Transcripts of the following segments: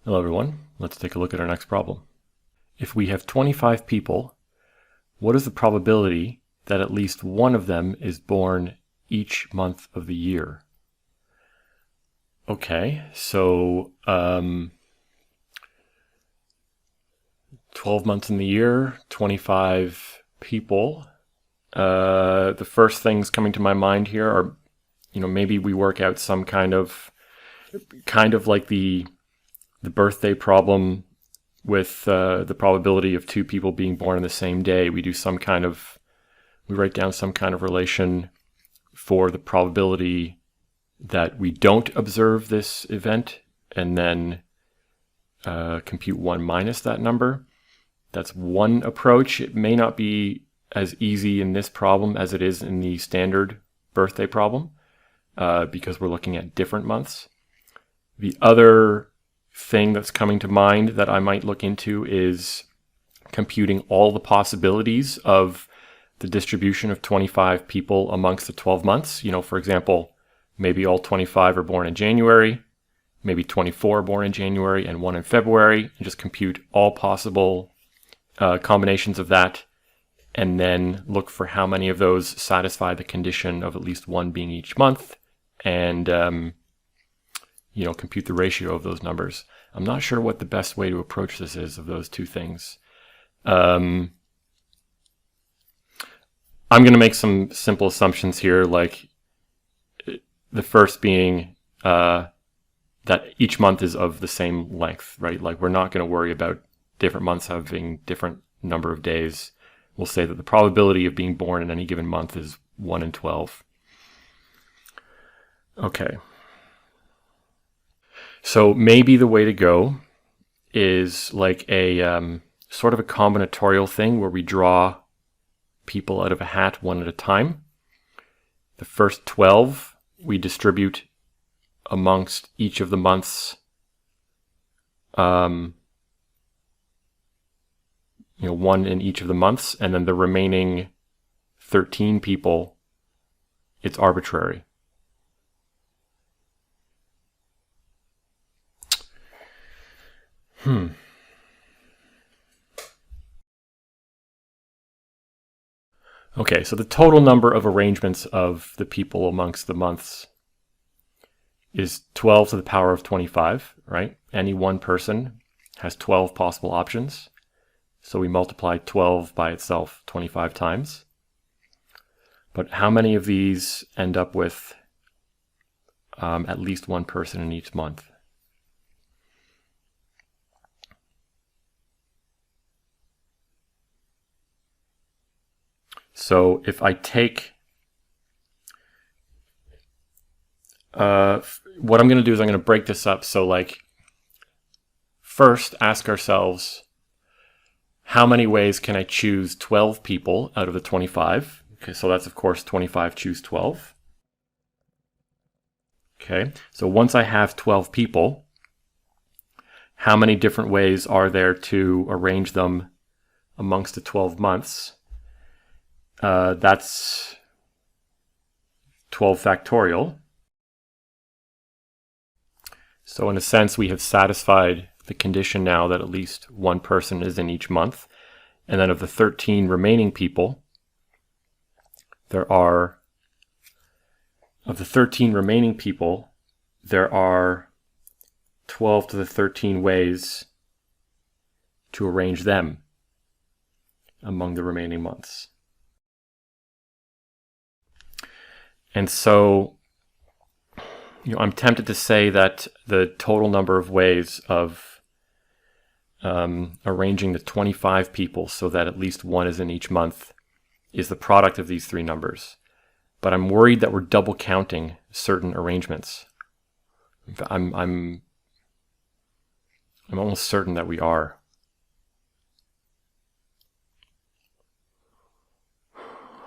Hello everyone, let's take a look at our next problem. If we have 25 people, what is the probability that at least one of them is born each month of the year? Okay, so 12 months in the year, 25 people. The first things coming to my mind here are, maybe we work out some kind of like the birthday problem with the probability of two people being born on the same day. We write down some kind of relation for the probability that we don't observe this event, and then compute 1 minus that number. That's one approach. It may not be as easy in this problem as it is in the standard birthday problem, because we're looking at different months. The other thing that's coming to mind that I might look into is computing all the possibilities of the distribution of 25 people amongst the 12 months. For example, maybe all 25 are born in January, maybe 24 are born in January and 1 in February, and just compute all possible combinations of that, and then look for how many of those satisfy the condition of at least one being each month, and compute the ratio of those numbers. I'm not sure what the best way to approach this is of those two things. I'm going to make some simple assumptions here, like the first being that each month is of the same length, right? Like, we're not going to worry about different months having different number of days. We'll say that the probability of being born in any given month is 1 in 12. Okay. So maybe the way to go is like a sort of a combinatorial thing where we draw people out of a hat one at a time. The first 12 we distribute amongst each of the months, one in each of the months, and then the remaining 13 people, it's arbitrary. Okay, so the total number of arrangements of the people amongst the months is 12 to the power of 25, right? Any one person has 12 possible options. So we multiply 12 by itself 25 times. But how many of these end up with at least one person in each month? So if I take, what I'm going to do is I'm going to break this up. So like, first ask ourselves, how many ways can I choose 12 people out of the 25? Okay, so that's of course 25 choose 12. Okay, so once I have 12 people, how many different ways are there to arrange them amongst the 12 months? That's 12 factorial. So in a sense, we have satisfied the condition now that at least one person is in each month. And then of the 13 remaining people, there are 12 to the 13 ways to arrange them among the remaining months. And so, I'm tempted to say that the total number of ways of arranging the 25 people so that at least one is in each month is the product of these three numbers. But I'm worried that we're double counting certain arrangements. I'm almost certain that we are.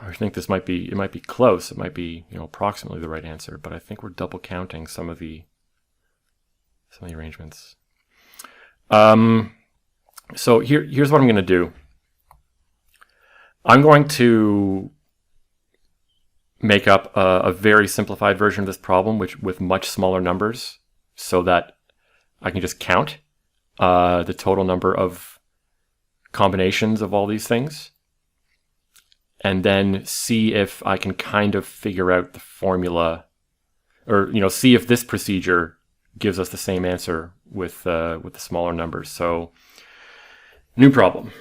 I think it might be close. It might be, approximately the right answer, but I think we're double counting some of the arrangements. So here's what I'm going to do. I'm going to make up a very simplified version of this problem, with much smaller numbers, so that I can just count the total number of combinations of all these things, and then see if I can kind of figure out the formula, or see if this procedure gives us the same answer with the smaller numbers. So, new problem.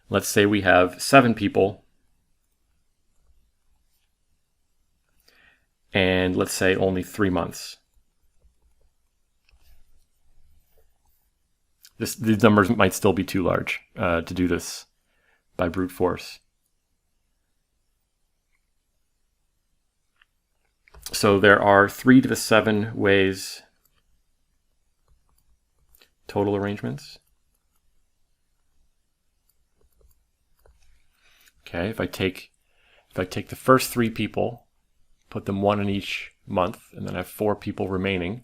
Let's say we have 7 people, and let's say only 3 months. These numbers might still be too large to do this by brute force. So there are 3 to the 7 ways total arrangements. Okay, if I take the first 3 people, put them 1 in each month, and then I have 4 people remaining,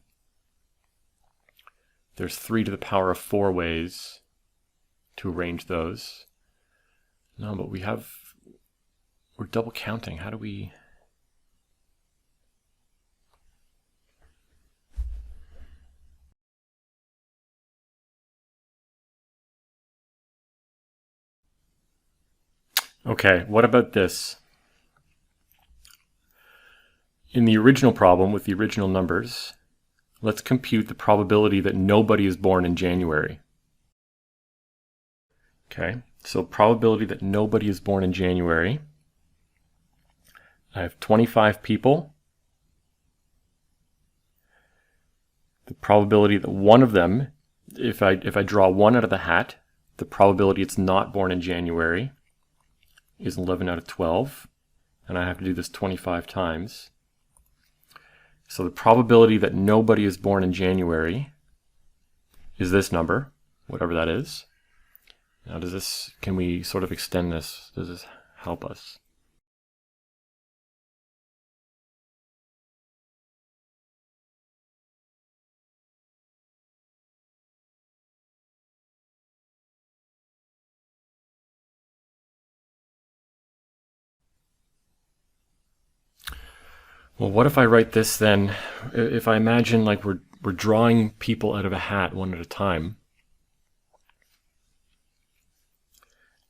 there's 3 to the power of 4 ways to arrange those. No, but we're double counting. How do we... Okay, what about this? In the original problem with the original numbers, let's compute the probability that nobody is born in January. Okay, so probability that nobody is born in January. I have 25 people. The probability that one of them, if I draw one out of the hat, the probability it's not born in January is 11 out of 12, and I have to do this 25 times. So the probability that nobody is born in January is this number, whatever that is. Now can we sort of extend this? Does this help us? Well, what if I write this then? If I imagine like we're drawing people out of a hat one at a time.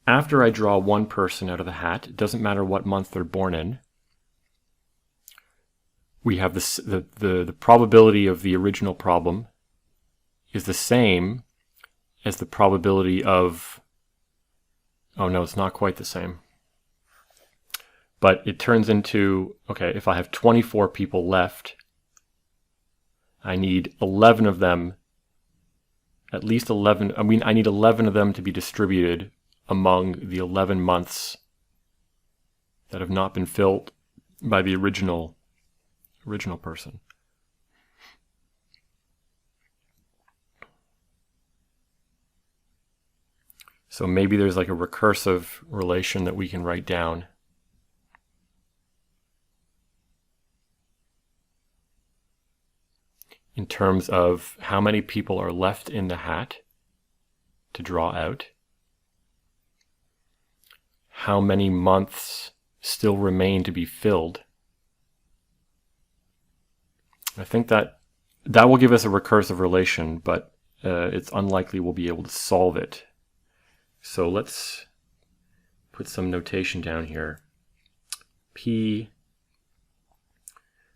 After I draw one person out of the hat, it doesn't matter what month they're born in, we have the probability of the original problem is the same as the probability of, oh no, it's not quite the same. But it turns into, okay, if I have 24 people left, I need 11 of them, at least 11, I need 11 of them to be distributed among the 11 months that have not been filled by the original person. So maybe there's like a recursive relation that we can write down. In terms of how many people are left in the hat to draw out, how many months still remain to be filled. I think that will give us a recursive relation, but it's unlikely we'll be able to solve it. So let's put some notation down here. P,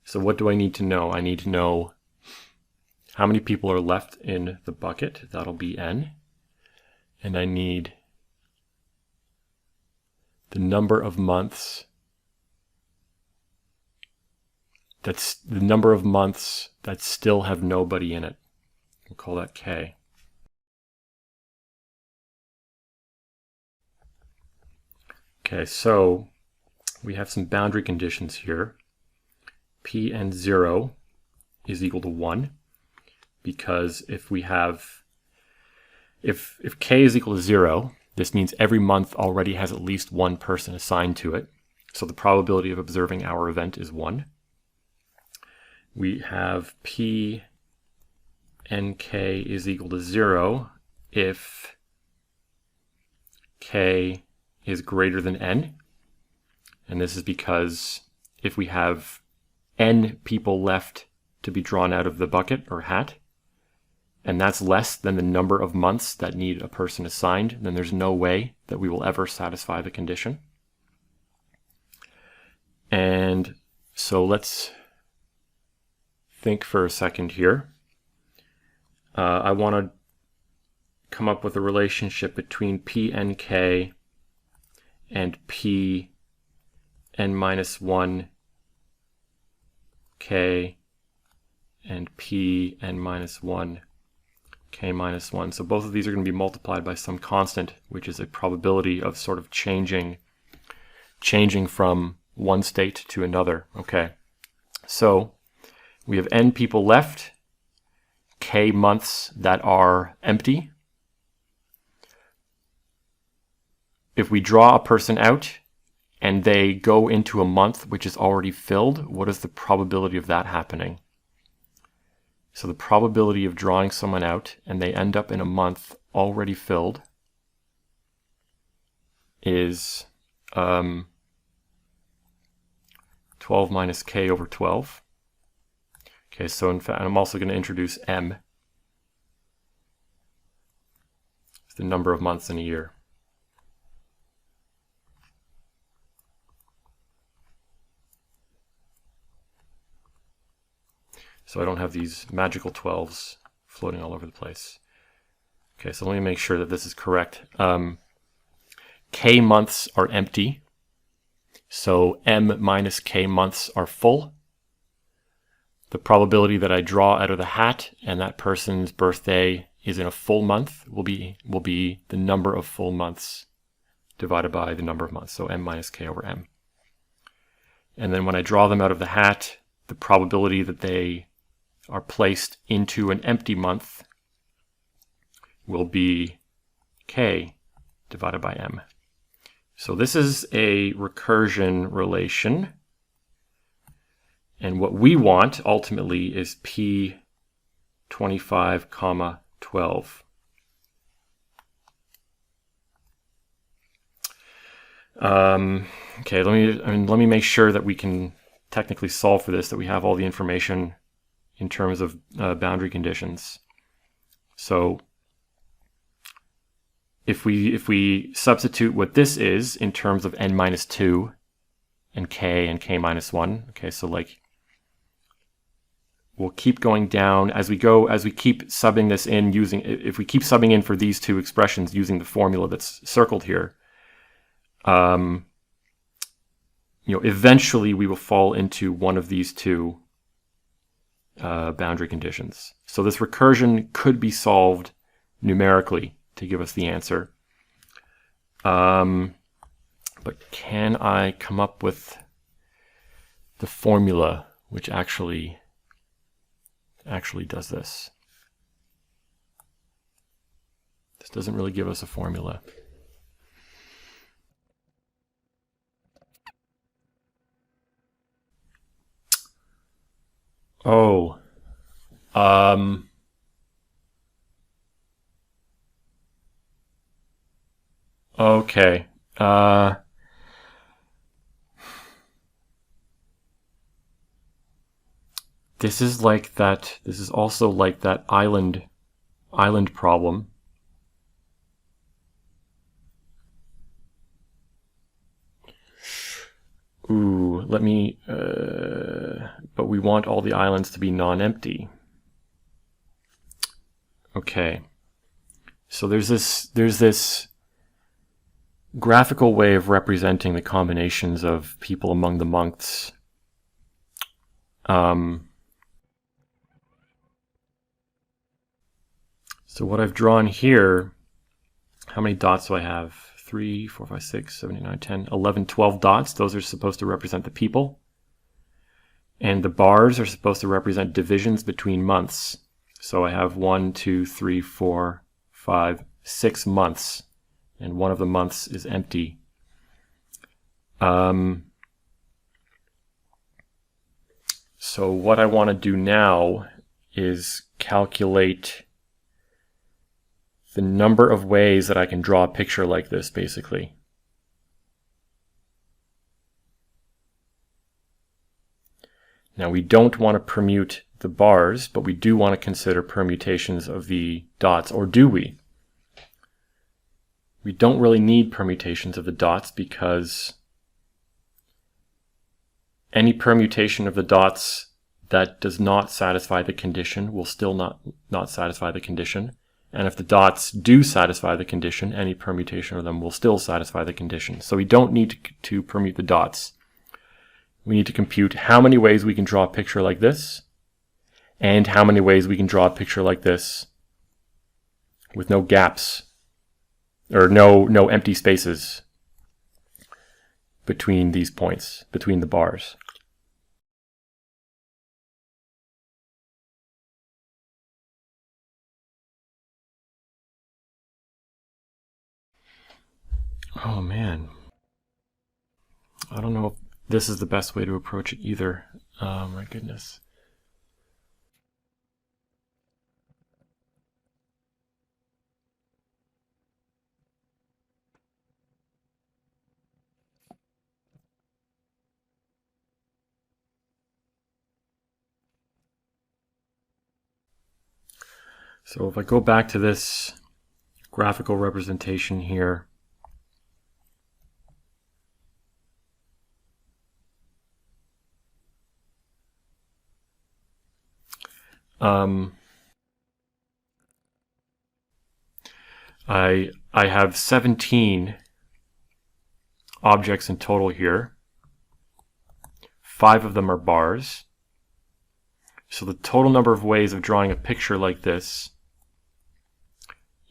so what do I need to know? I need to know how many people are left in the bucket, that'll be n. And I need the number of months, that's the number of months that still have nobody in it. We'll call that k. Okay, so we have some boundary conditions here. P and 0 is equal to 1. Because if k is equal to 0, this means every month already has at least one person assigned to it. So the probability of observing our event is 1. We have P and k is equal to 0 if k is greater than n. And this is because if we have n people left to be drawn out of the bucket or hat, and that's less than the number of months that need a person assigned, then there's no way that we will ever satisfy the condition. And so let's think for a second here. I want to come up with a relationship between P n k and P n minus 1 k and P n minus 1 k minus 1. So both of these are going to be multiplied by some constant, which is a probability of sort of changing from one state to another. Okay, so we have n people left, k months that are empty. If we draw a person out and they go into a month which is already filled, what is the probability of that happening? So the probability of drawing someone out and they end up in a month already filled is 12 minus k over 12. Okay, so in fact, I'm also going to introduce m. It's the number of months in a year. So I don't have these magical 12s floating all over the place. Okay, so let me make sure that this is correct. K months are empty, so m minus k months are full. The probability that I draw out of the hat and that person's birthday is in a full month will be the number of full months divided by the number of months, so m minus k over m. And then when I draw them out of the hat, the probability that they are placed into an empty month will be k divided by m. So this is a recursion relation, and what we want ultimately is p 25, 12. Okay, let me make sure that we can technically solve for this, that we have all the information in terms of boundary conditions. So if we substitute what this is in terms of n minus 2 and k minus 1, okay, so like we'll keep going down as we go, as we keep subbing this in using, if we keep subbing in for these two expressions using the formula that's circled here, eventually we will fall into one of these two boundary conditions. So this recursion could be solved numerically to give us the answer. But can I come up with the formula which actually does this? This doesn't really give us a formula. Oh, okay. This is like that. This is also like that island problem. Ooh, let me, but we want all the islands to be non-empty. Okay. So there's this graphical way of representing the combinations of people among the months. So what I've drawn here, how many dots do I have? 3, 4, 5, 6, 7, 8, 9, 10, 11, 12 dots. Those are supposed to represent the people. And the bars are supposed to represent divisions between months. So I have 1, 2, 3, 4, 5, 6 months. And one of the months is empty. So what I want to do now is calculate the number of ways that I can draw a picture like this, basically. Now we don't want to permute the bars, but we do want to consider permutations of the dots, or do we? We don't really need permutations of the dots because any permutation of the dots that does not satisfy the condition will still not satisfy the condition. And if the dots do satisfy the condition, any permutation of them will still satisfy the condition. So we don't need to permute the dots. We need to compute how many ways we can draw a picture like this, and how many ways we can draw a picture like this with no gaps, or no empty spaces between these points, between the bars. Oh man, I don't know if this is the best way to approach it either. Oh my goodness. So if I go back to this graphical representation here, I have 17 objects in total here. 5 of them are bars. So the total number of ways of drawing a picture like this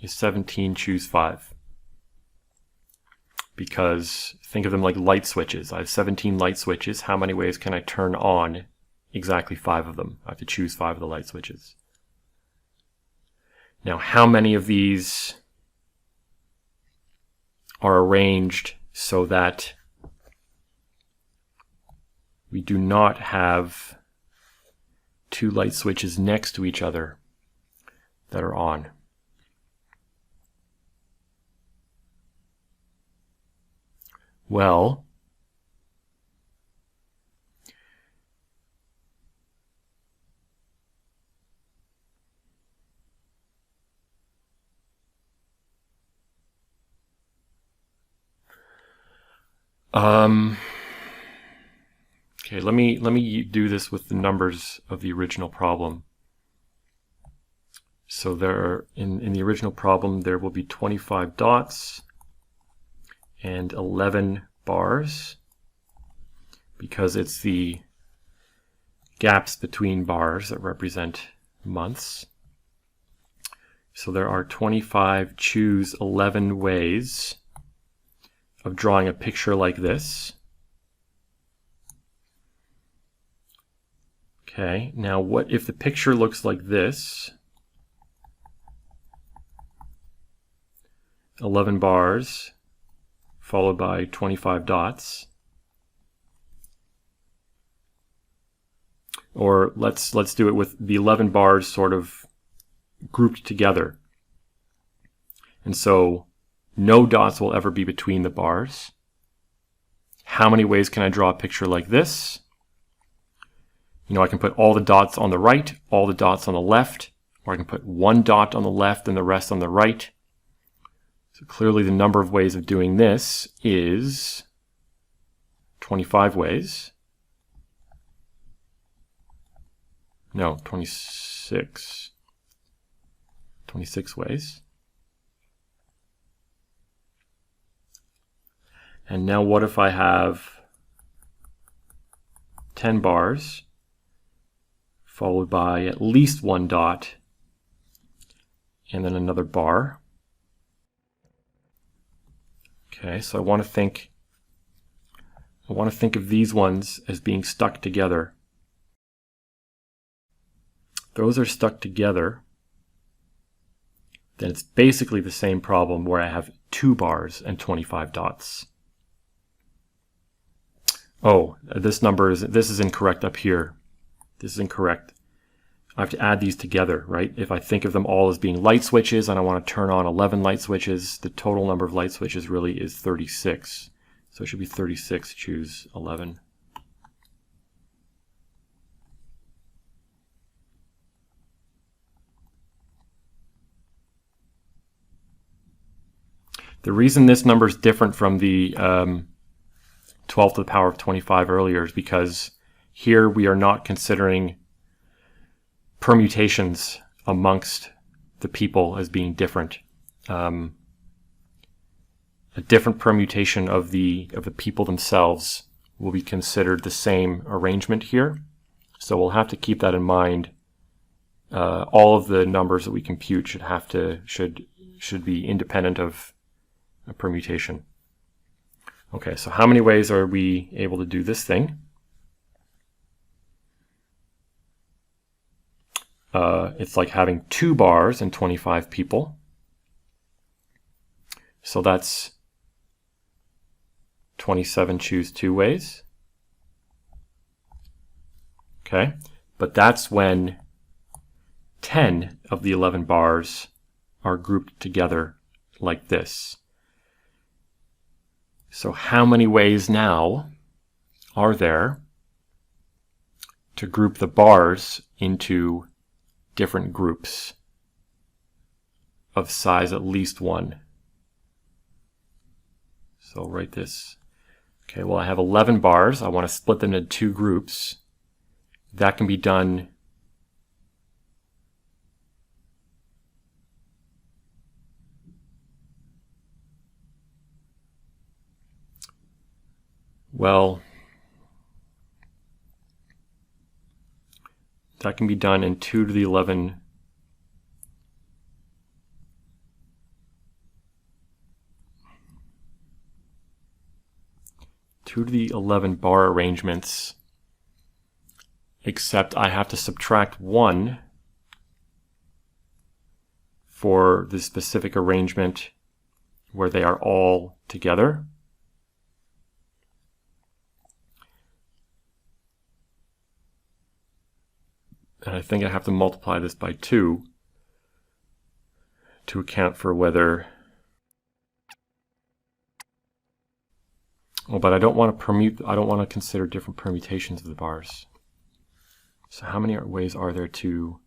is 17, choose 5. Because think of them like light switches. I have 17 light switches. How many ways can I turn on? Exactly 5 of them. I have to choose 5 of the light switches. Now, how many of these are arranged so that we do not have 2 light switches next to each other that are on? Well, okay, let me do this with the numbers of the original problem. So there, in the original problem, there will be 25 dots and 11 bars, because it's the gaps between bars that represent months. So there are 25, choose 11 ways of drawing a picture like this. Okay, now what if the picture looks like this? 11 bars followed by 25 dots. Or let's do it with the 11 bars sort of grouped together. And so no dots will ever be between the bars. How many ways can I draw a picture like this? You know, I can put all the dots on the right, all the dots on the left, or I can put 1 dot on the left and the rest on the right. So clearly the number of ways of doing this is 25 ways. No, 26. 26 ways. And now what if I have 10 bars followed by at least 1 dot and then another bar? Okay, so I want to think of these ones as being stuck together. Those are stuck together. Then it's basically the same problem where I have 2 bars and 25 dots. Oh, this is incorrect up here. This is incorrect. I have to add these together, right? If I think of them all as being light switches and I want to turn on 11 light switches, the total number of light switches really is 36. So it should be 36, choose 11. The reason this number is different from the 12 to the power of 25 earlier is because here we are not considering permutations amongst the people as being different. A different permutation of the people themselves will be considered the same arrangement here. So we'll have to keep that in mind. All of the numbers that we compute should be independent of a permutation. Okay, so how many ways are we able to do this thing? It's like having 2 bars and 25 people. So that's 27 choose 2 ways. Okay, but that's when 10 of the 11 bars are grouped together like this. So how many ways now are there to group the bars into different groups of size at least 1? So I'll write this. Okay, well I have 11 bars. I want to split them into 2 groups. That can be done well, that can be done in 2 to the 11 bar arrangements, except I have to subtract 1 for the specific arrangement where they are all together. And I think I have to multiply this by 2 to account for whether... Oh, but I don't want to consider different permutations of the bars. So how many ways are there to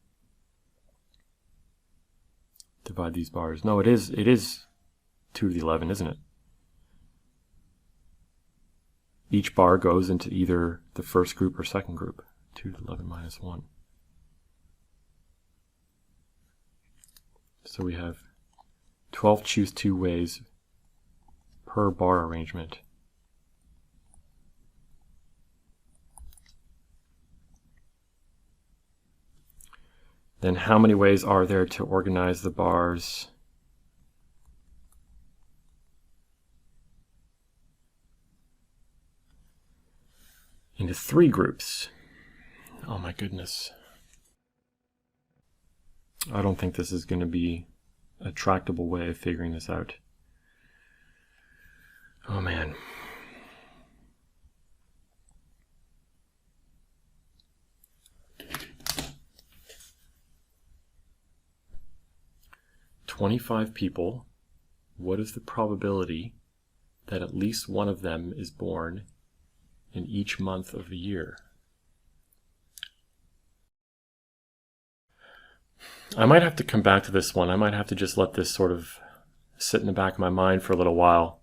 divide these bars? No, it is 2 to the 11, isn't it? Each bar goes into either the first group or second group. 2 to the 11 minus 1. So we have 12 choose 2 ways per bar arrangement. Then how many ways are there to organize the bars into 3 groups? Oh my goodness. I don't think this is going to be a tractable way of figuring this out. Oh man. "25 people, what is the probability that at least one of them is born in each month of the year?" I might have to come back to this one. I might have to just let this sort of sit in the back of my mind for a little while.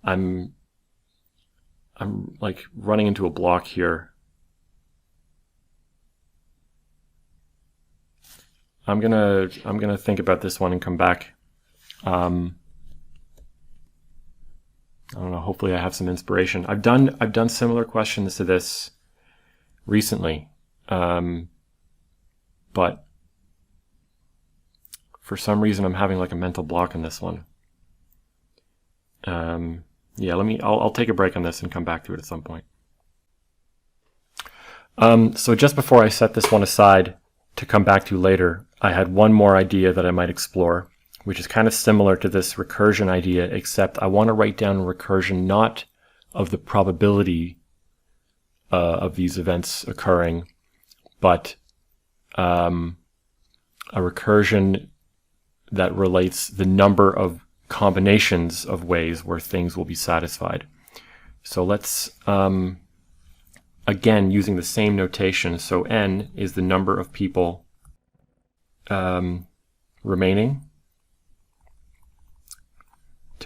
I'm like running into a block here. I'm gonna think about this one and come back. I don't know, hopefully I have some inspiration. I've done similar questions to this recently. But for some reason I'm having like a mental block in this one. Yeah, I'll take a break on this and come back to it at some point. So just before I set this one aside to come back to later, I had one more idea that I might explore, which is kind of similar to this recursion idea, except I want to write down recursion not of the probability of these events occurring, but a recursion that relates the number of combinations of ways where things will be satisfied. So let's, again, using the same notation, so n is the number of people remaining.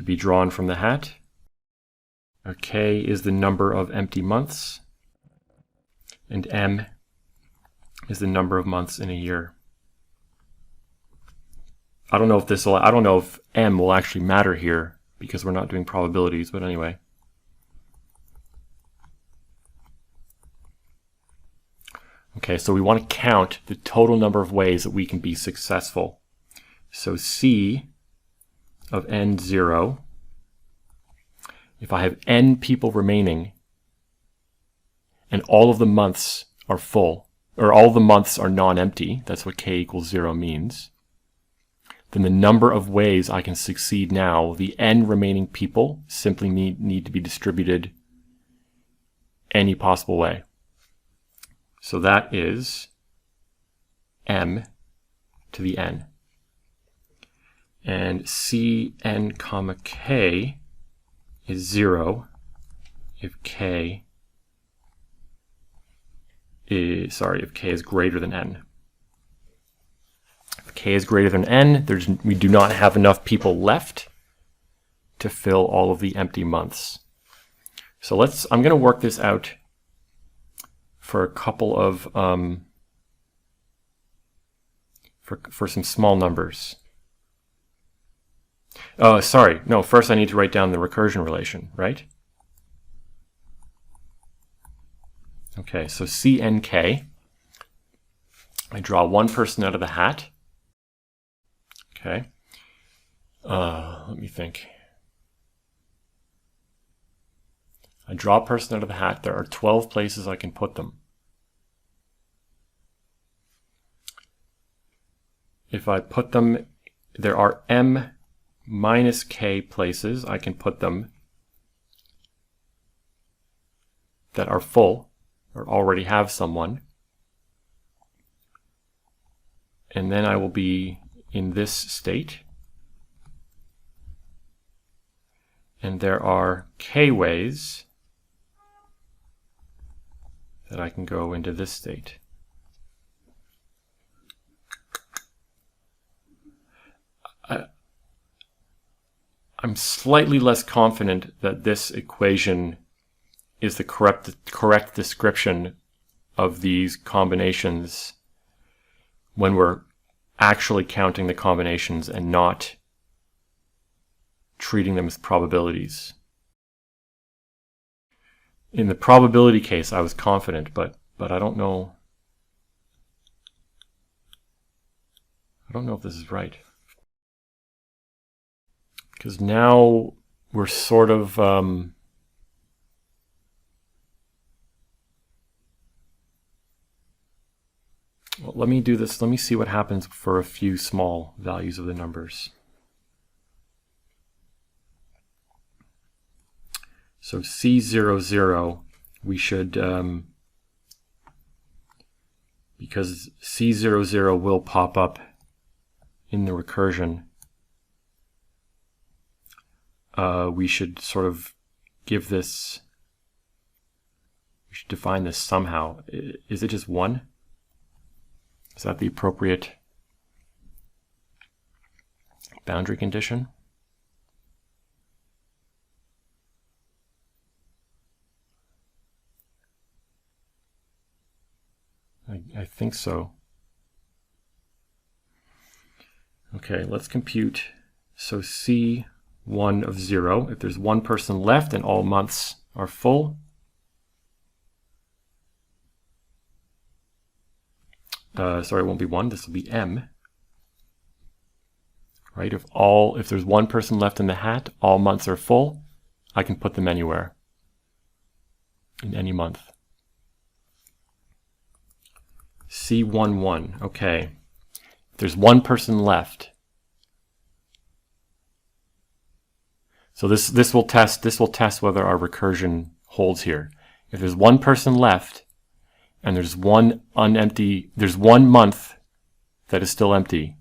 to be drawn from the hat. K is the number of empty months, and M is the number of months in a year. I don't know if M will actually matter here because we're not doing probabilities, but anyway. Okay, so we want to count the total number of ways that we can be successful. So C of N0, if I have N people remaining and all of the months are full, or all the months are non-empty, that's what K equals 0 means, then the number of ways I can succeed now, the N remaining people simply need to be distributed any possible way. So that is M to the N. And Cn comma K is 0 if K is greater than N. If K is greater than N, we do not have enough people left to fill all of the empty months. So I'm going to work this out for a couple of, for some small numbers. First I need to write down the recursion relation, right? Okay, so CNK, I draw one person out of the hat. Okay, let me think. I draw a person out of the hat. There are 12 places I can put them. If I put them, there are M minus K places I can put them that are full or already have someone. And then I will be in this state. And there are K ways that I can go into this state. I'm slightly less confident that this equation is the correct description of these combinations when we're actually counting the combinations and not treating them as probabilities. In the probability case, I was confident, but I don't know. I don't know if this is right. Because now we're sort of well, let me do this. Let me see what happens for a few small values of the numbers. So C00, we should, because C00 will pop up in the recursion, we should sort of give this, we should define this somehow. Is it just 1? Is that the appropriate boundary condition? I think so. Okay, let's compute. So C1 of 0, if there's one person left and all months are full, sorry, it won't be 1, this will be M. Right, if there's one person left in the hat, all months are full, I can put them anywhere, in any month. C11, okay. If there's one person left, so this will test whether our recursion holds here. If there's one person left and there's one month that is still empty,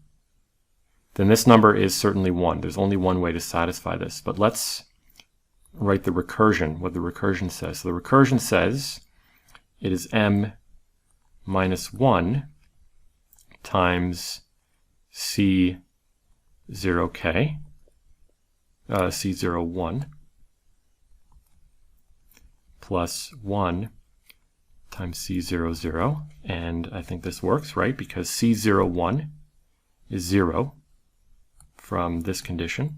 then this number is certainly 1. There's only one way to satisfy this. But let's write the recursion, what the recursion says. So the recursion says it is M minus 1 times C0K. C01 plus 1 times C00, and I think this works, right? Because C01 is 0 from this condition,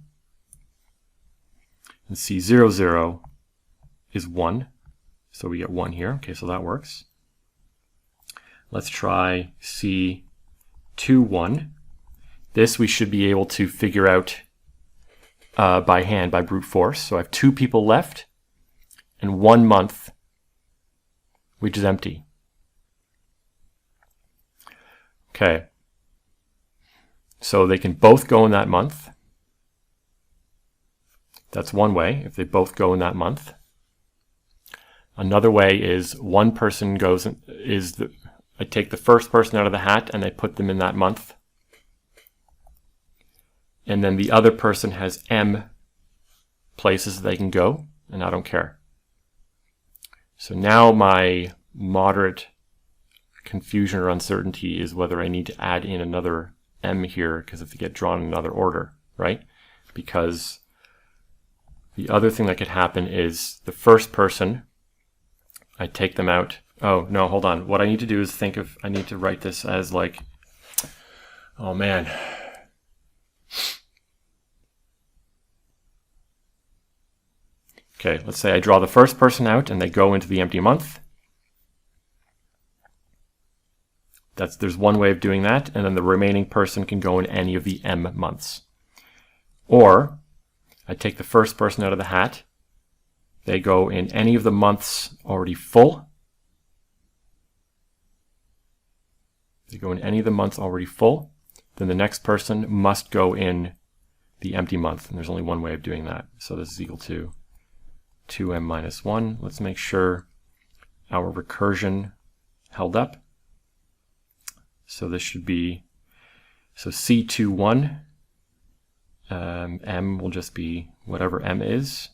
and C00 is 1, so we get 1 here. Okay, so that works. Let's try C21. This we should be able to figure out by hand, by brute force. So I have 2 people left and 1 month which is empty. Okay, so they can both go in that month. That's one way, if they both go in that month. Another way is one person goes, I take the first person out of the hat and I put them in that month. And then the other person has M places they can go, and I don't care. So now my moderate confusion or uncertainty is whether I need to add in another M here, because if they get drawn in another order, right? Because the other thing that could happen is the first person, I take them out. Oh, no, hold on. What I need to do is think of, I need to write this as like, oh man. Okay, let's say I draw the first person out and they go into the empty month. There's one way of doing that, and then the remaining person can go in any of the M months. Or I take the first person out of the hat. They go in any of the months already full. They go in any of the months already full. Then the next person must go in the empty month, and there's only one way of doing that. So this is equal to 2m minus 1. Let's make sure our recursion held up. So this should be, so C21, m will just be whatever m is.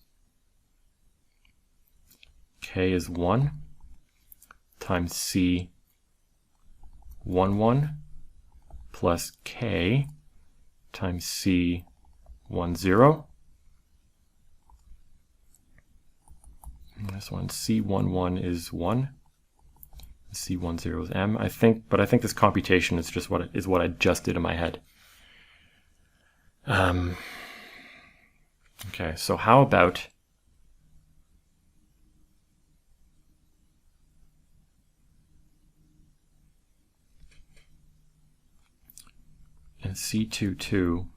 K is 1 times C11 plus k times C10. This one, C11 is 1. C10 is m. I think this computation is just what I just did in my head. Okay, so how about in C22,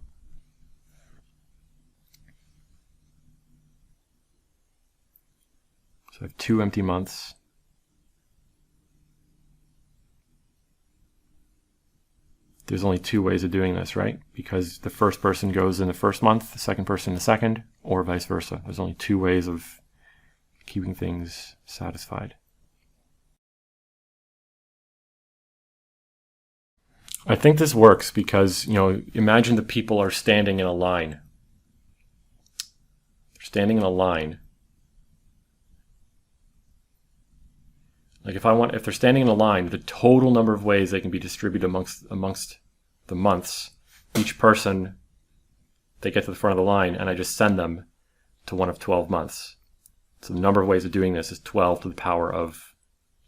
so I have 2 empty months. There's only 2 ways of doing this, right? Because the first person goes in the first month, the second person in the second, or vice versa. There's only 2 ways of keeping things satisfied. I think this works because, you know, imagine the people are standing in a line. They're standing in a line. Like if they're standing in a line, the total number of ways they can be distributed amongst the months, each person, they get to the front of the line and I just send them to one of 12 months. So the number of ways of doing this is 12 to the power of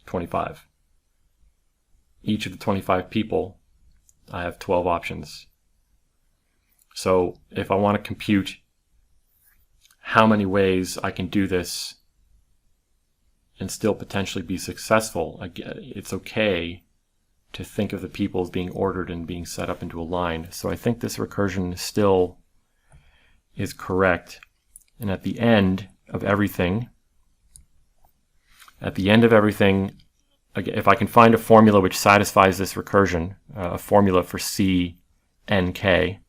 25. Each of the 25 people, I have 12 options. So if I want to compute how many ways I can do this and still potentially be successful, it's okay to think of the people as being ordered and being set up into a line. So I think this recursion still is correct. And at the end of everything, if I can find a formula which satisfies this recursion, a formula for C n k,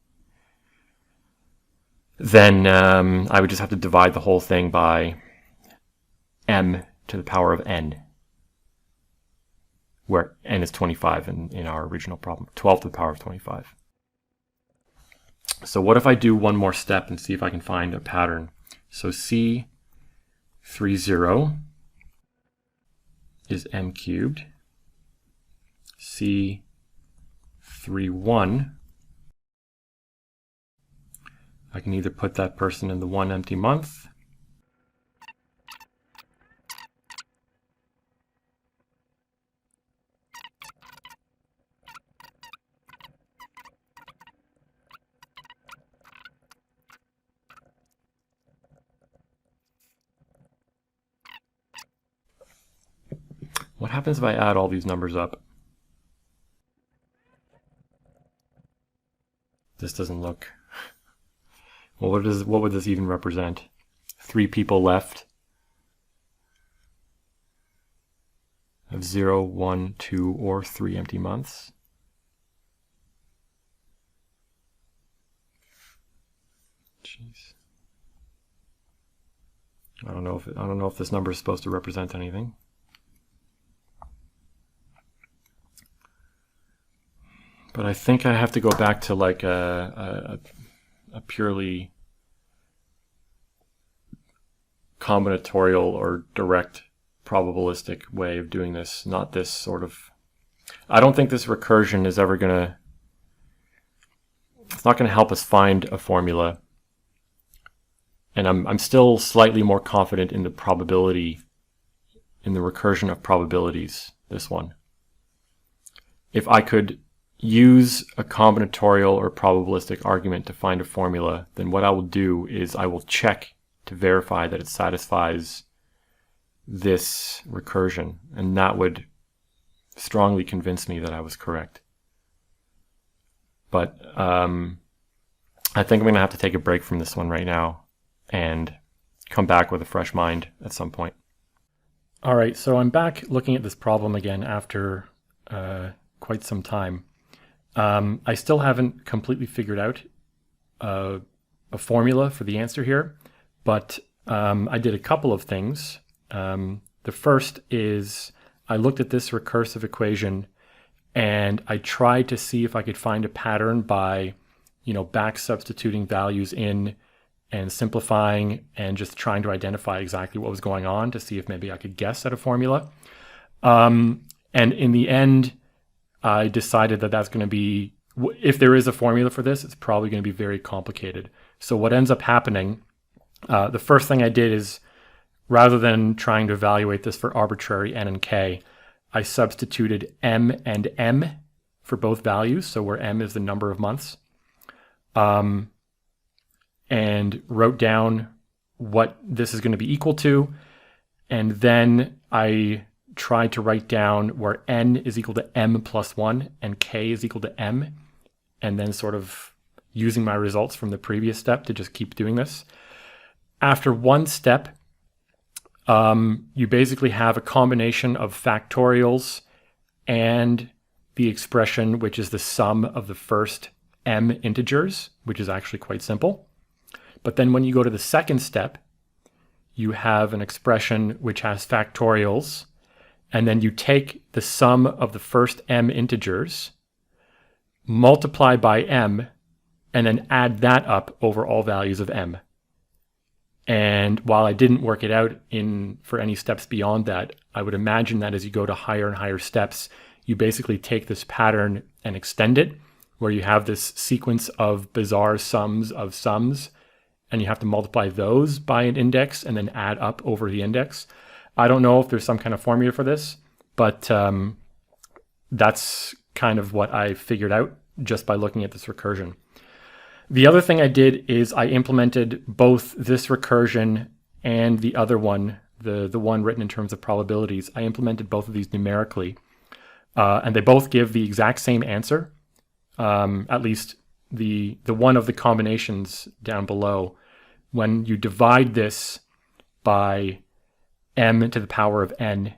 then I would just have to divide the whole thing by m to the power of n, where n is 25 in our original problem, 12 to the power of 25. So what if I do one more step and see if I can find a pattern? So C30 is m cubed. C31 I can either put that person in the one empty month, what happens if I add all these numbers up? This doesn't look... Well, what would this even represent? 3 people left of 0, 1, 2, or 3 empty months. Jeez. I don't know if this number is supposed to represent anything. But I think I have to go back to like a purely combinatorial or direct probabilistic way of doing this, not this sort of... I don't think this recursion is ever gonna... It's not gonna help us find a formula. And I'm still slightly more confident in the probability, in the recursion of probabilities, this one. If I could use a combinatorial or probabilistic argument to find a formula, then what I will do is I will check to verify that it satisfies this recursion, and that would strongly convince me that I was correct. But I think I'm going to have to take a break from this one right now and come back with a fresh mind at some point. All right, so I'm back looking at this problem again after quite some time. I still haven't completely figured out a formula for the answer here, but I did a couple of things. The first is I looked at this recursive equation and I tried to see if I could find a pattern by, back substituting values in and simplifying and just trying to identify exactly what was going on to see if maybe I could guess at a formula. And in the end, I decided that that's going to be, if there is a formula for this, it's probably going to be very complicated. So what ends up happening, the first thing I did is, rather than trying to evaluate this for arbitrary n and k, I substituted m and m for both values, so where m is the number of months, and wrote down what this is going to be equal to, and then I tried to write down where n is equal to m plus 1 and k is equal to m, and then sort of using my results from the previous step to just keep doing this. After one step, you basically have a combination of factorials and the expression, which is the sum of the first m integers, which is actually quite simple. But then when you go to the second step, you have an expression which has factorials, and then you take the sum of the first m integers, multiply by m, and then add that up over all values of m. And while I didn't work it out for any steps beyond that, I would imagine that as you go to higher and higher steps, you basically take this pattern and extend it, where you have this sequence of bizarre sums of sums, and you have to multiply those by an index and then add up over the index. I don't know if there's some kind of formula for this, but that's kind of what I figured out just by looking at this recursion. The other thing I did is I implemented both this recursion and the other one, the one written in terms of probabilities. I implemented both of these numerically, and they both give the exact same answer, at least the one of the combinations down below. When you divide this by m to the power of n,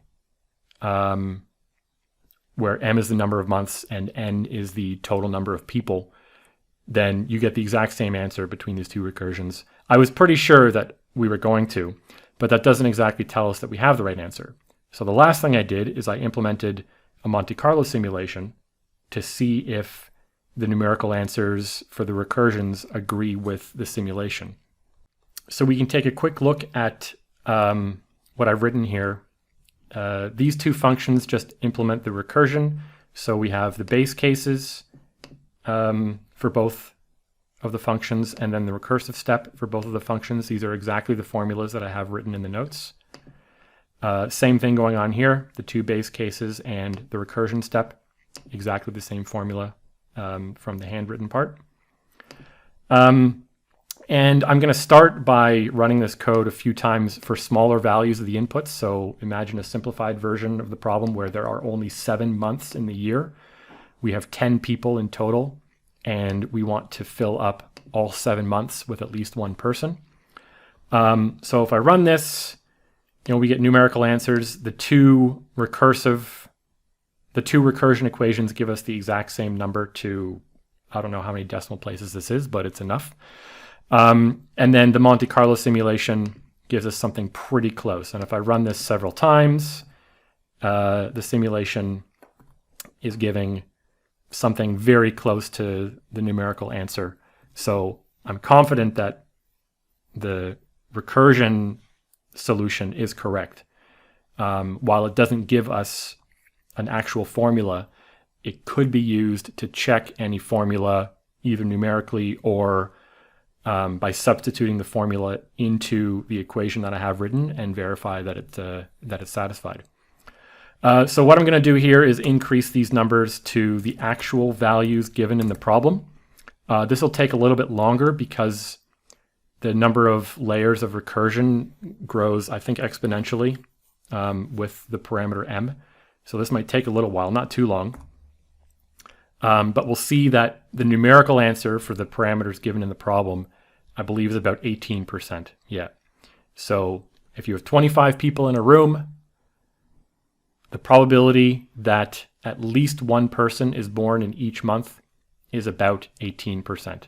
where m is the number of months and n is the total number of people, then you get the exact same answer between these two recursions. I was pretty sure that we were going to, but that doesn't exactly tell us that we have the right answer. So the last thing I did is I implemented a Monte Carlo simulation to see if the numerical answers for the recursions agree with the simulation. So we can take a quick look at what I've written here. These two functions just implement the recursion. So we have the base cases for both of the functions and then the recursive step for both of the functions. These are exactly the formulas that I have written in the notes. Same thing going on here, the two base cases and the recursion step, exactly the same formula from the handwritten part. And I'm going to start by running this code a few times for smaller values of the inputs. So imagine a simplified version of the problem where there are only 7 months in the year. We have 10 people in total, and we want to fill up all 7 months with at least one person. So if I run this, we get numerical answers. The two recursion equations give us the exact same number to, I don't know how many decimal places this is, but it's enough. And then the Monte Carlo simulation gives us something pretty close. And if I run this several times, the simulation is giving something very close to the numerical answer. So I'm confident that the recursion solution is correct. While it doesn't give us an actual formula, it could be used to check any formula either numerically or by substituting the formula into the equation that I have written and verify that it's satisfied. So what I'm going to do here is increase these numbers to the actual values given in the problem. This will take a little bit longer because the number of layers of recursion grows, I think, exponentially with the parameter m. So this might take a little while, not too long. But we'll see that the numerical answer for the parameters given in the problem, I believe, is about 18%. Yeah. So if you have 25 people in a room, the probability that at least one person is born in each month is about 18%.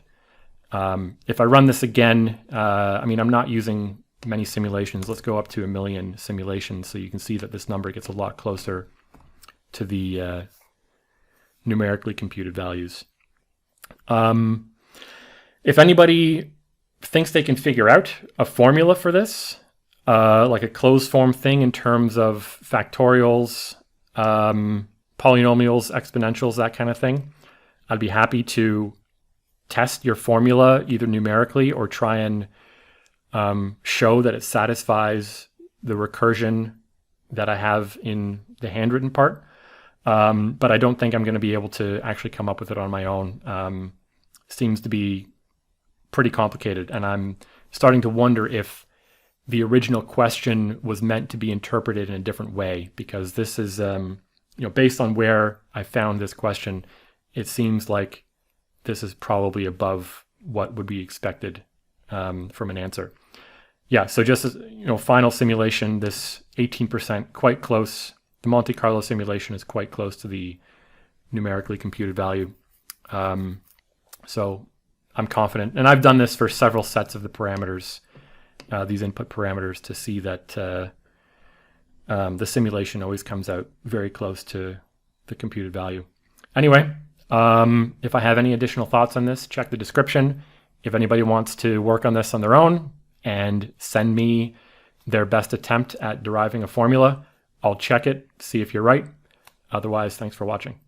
If I run this again, I'm not using many simulations. Let's go up to 1 million simulations so you can see that this number gets a lot closer to the numerically computed values. If anybody thinks they can figure out a formula for this, like a closed form thing in terms of factorials, polynomials, exponentials, that kind of thing, I'd be happy to test your formula either numerically or try and show that it satisfies the recursion that I have in the handwritten part. But I don't think I'm going to be able to actually come up with it on my own. Seems to be pretty complicated, and I'm starting to wonder if the original question was meant to be interpreted in a different way, because this is, based on where I found this question, it seems like this is probably above what would be expected from an answer. Yeah, so just as, final simulation, this 18%, quite close. The Monte Carlo simulation is quite close to the numerically computed value. So I'm confident. And I've done this for several sets of the parameters, these input parameters, to see that the simulation always comes out very close to the computed value. Anyway, if I have any additional thoughts on this, check the description. If anybody wants to work on this on their own and send me their best attempt at deriving a formula, I'll check it, see if you're right. Otherwise, thanks for watching.